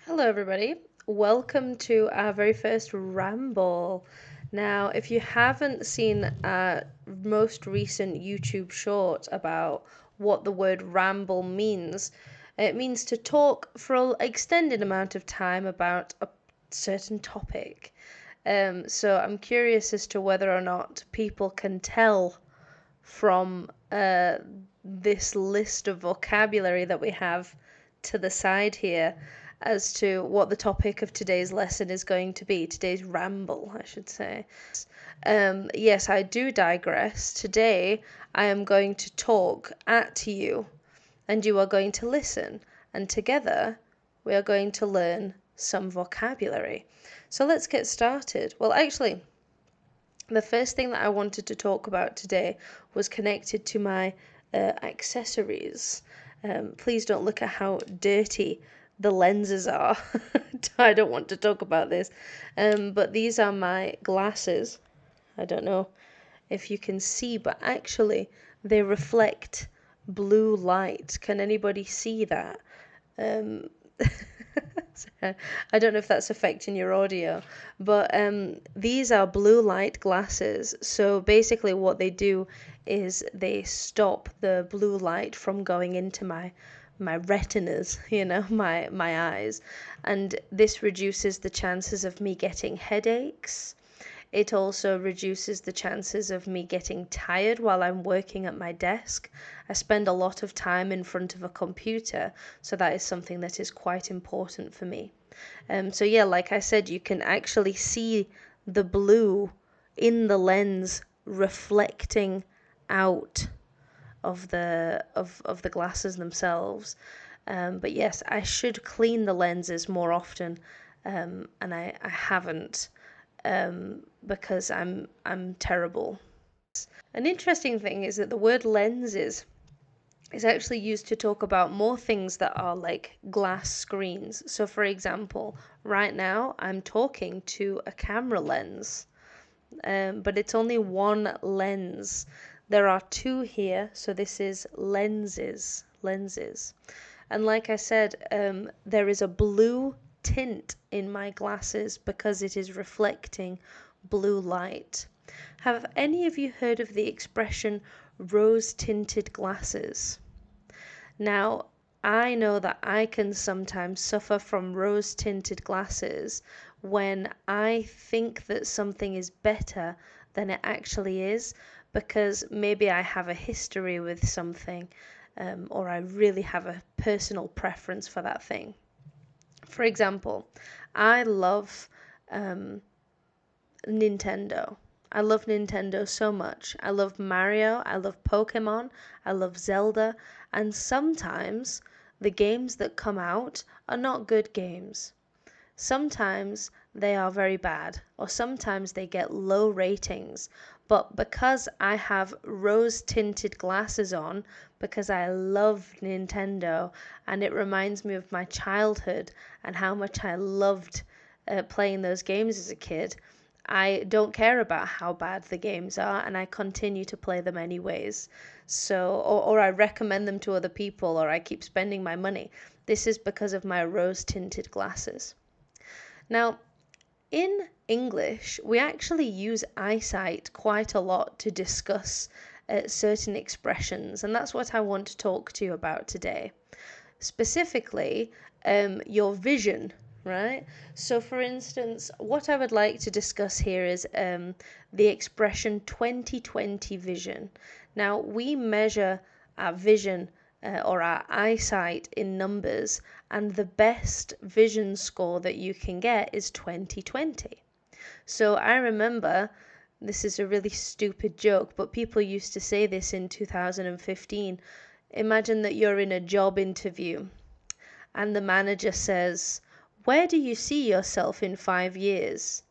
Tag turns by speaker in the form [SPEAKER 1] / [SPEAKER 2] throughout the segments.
[SPEAKER 1] Hello, everybody. Welcome to our very first ramble. Now, if you haven't seen our most recent YouTube short about what the word ramble means, it means to talk for an extended amount of time about a certain topic. So I'm curious as to whether or not people can tell from this list of vocabulary that we have to the side here as to what the topic of today's lesson is going to be, today's ramble, I should say. Yes, I do digress. Today I am going to talk at you, and you are going to listen, and together we are going to learn some vocabulary. So let's get started. Well, actually, the first thing that I wanted to talk about today was connected to my accessories. Please don't look at how dirty the lenses are. I don't want to talk about this. But these are my glasses. I don't know if you can see, but actually they reflect blue light. Can anybody see that? Um, I don't know if that's affecting your audio, but these are blue light glasses. So basically, what they do is they stop the blue light from going into my retinas, my eyes, and this reduces the chances of me getting headaches. It also reduces the chances of me getting tired while I'm working at my desk. I spend a lot of time in front of a computer, so that is something that is quite important for me. So yeah, like I said, you can actually see the blue in the lens reflecting out of the glasses themselves. But yes, I should clean the lenses more often, and I haven't because I'm terrible. An interesting thing is that the word lenses is actually used to talk about more things that are like glass screens. So, for example, right now I'm talking to a camera lens, but it's only one lens. There are two here, so this is lenses. And like I said, there is a blue tint in my glasses because it is reflecting blue light. Have any of you heard of the expression rose-tinted glasses? Now, I know that I can sometimes suffer from rose-tinted glasses when I think that something is better than it actually is, because maybe I have a history with something, or I really have a personal preference for that thing. For example, I love Nintendo. I love Nintendo so much. I love Mario, I love Pokemon, I love Zelda, and sometimes the games that come out are not good games. Sometimes they are very bad, or sometimes they get low ratings. But because I have rose tinted glasses on, because I love Nintendo, and it reminds me of my childhood and how much I loved playing those games as a kid, I don't care about how bad the games are, and I continue to play them anyways. So, or I recommend them to other people, or I keep spending my money. This is because of my rose tinted glasses. Now, in English, we actually use eyesight quite a lot to discuss certain expressions, and that's what I want to talk to you about today. Specifically, your vision, right? So, for instance, what I would like to discuss here is the expression 20/20 vision. Now, we measure our vision or our eyesight in numbers, and the best vision score that you can get is 20/20. So, I remember. This is a really stupid joke, but people used to say this in 2015. Imagine that you're in a job interview and the manager says, "Where do you see yourself in 5 years?"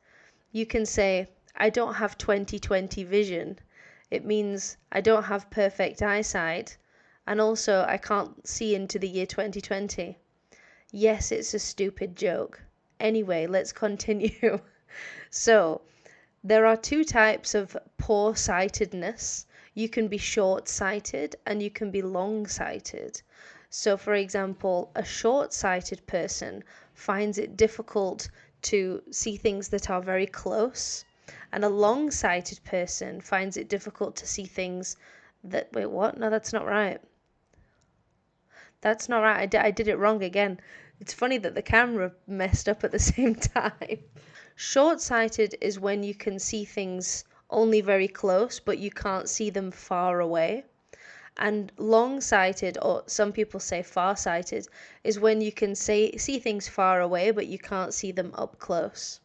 [SPEAKER 1] You can say, "I don't have 20/20 vision." It means I don't have perfect eyesight, and also I can't see into the year 2020. Yes, it's a stupid joke. Anyway, let's continue. So, there are two types of poor sightedness. You can be short sighted and you can be long sighted. So, for example, a short-sighted person finds it difficult to see things that are very close, and a long-sighted person finds it difficult to see things that, wait, what? No, that's not right. That's not right. I did it wrong again. It's funny that the camera messed up at the same time. Short-sighted is when you can see things only very close, but you can't see them far away. And long-sighted, or some people say far-sighted, is when you can see things far away, but you can't see them up close.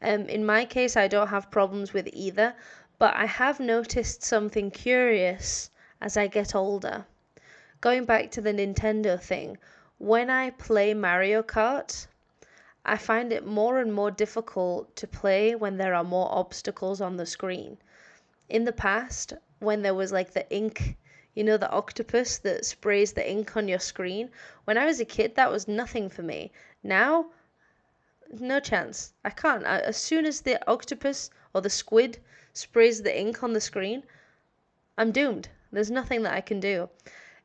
[SPEAKER 1] In my case, I don't have problems with either, but I have noticed something curious as I get older. Going back to the Nintendo thing, when I play Mario Kart, I find it more and more difficult to play when there are more obstacles on the screen. In the past, when there was like the ink, you know, the octopus that sprays the ink on your screen, when I was a kid, that was nothing for me. Now, no chance. I can't. As soon as the octopus or the squid sprays the ink on the screen, I'm doomed. There's nothing that I can do.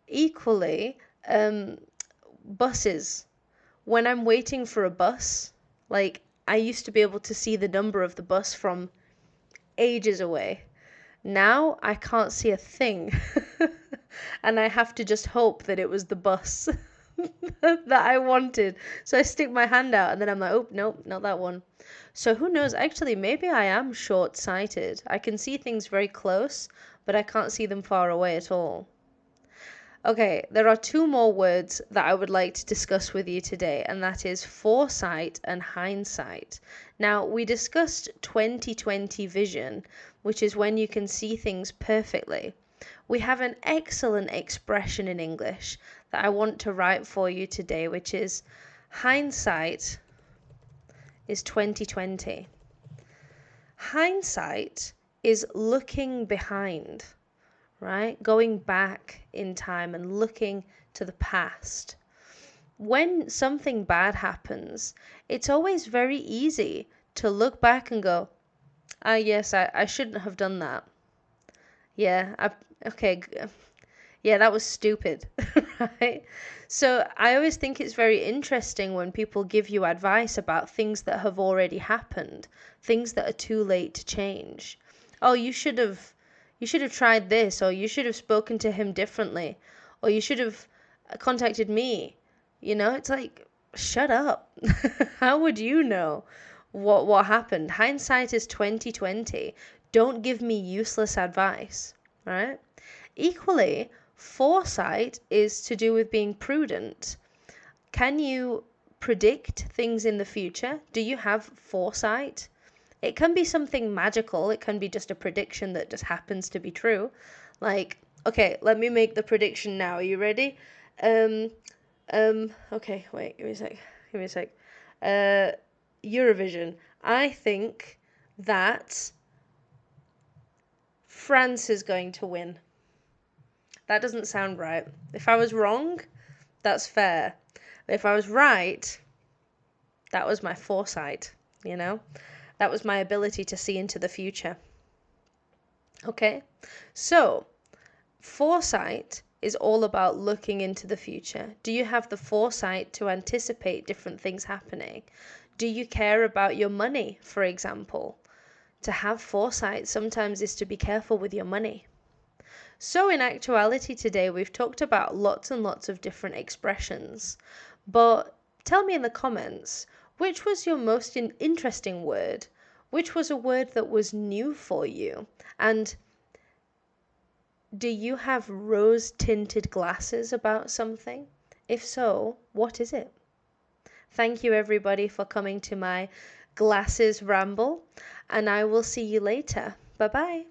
[SPEAKER 1] Equally, buses. When I'm waiting for a bus, like I used to be able to see the number of the bus from ages away. Now I can't see a thing. And I have to just hope that it was the bus that I wanted. So I stick my hand out and then I'm like, oh, nope, not that one. So who knows? Actually, maybe I am short-sighted. I can see things very close, but I can't see them far away at all. Okay, there are two more words that I would like to discuss with you today, and that is foresight and hindsight. Now, we discussed 20/20 vision, which is when you can see things perfectly. We have an excellent expression in English that I want to write for you today, which is hindsight is 20/20. Hindsight is looking behind, right? Going back in time and looking to the past. When something bad happens, it's always very easy to look back and go, ah, yes, I shouldn't have done that. Yeah, yeah, that was stupid, right? So I always think it's very interesting when people give you advice about things that have already happened, things that are too late to change. Oh, you should have tried this, or you should have spoken to him differently, or you should have contacted me. You know, it's like, shut up. How would you know what happened? Hindsight is 20/20. Don't give me useless advice, right? Equally, foresight is to do with being prudent. Can you predict things in the future? Do you have foresight? It can be something magical. It can be just a prediction that just happens to be true. Like, okay, let me make the prediction now. Are you ready? Okay, wait, give me a sec. Eurovision. I think that France is going to win. That doesn't sound right. If I was wrong, that's fair. But if I was right, that was my foresight, you know? That was my ability to see into the future. Okay? So, foresight is all about looking into the future. Do you have the foresight to anticipate different things happening? Do you care about your money, for example? To have foresight sometimes is to be careful with your money. So in actuality today, we've talked about lots and lots of different expressions. But tell me in the comments, which was your most interesting word? Which was a word that was new for you? And do you have rose-tinted glasses about something? If so, what is it? Thank you everybody for coming to my glasses ramble, and I will see you later. Bye-bye.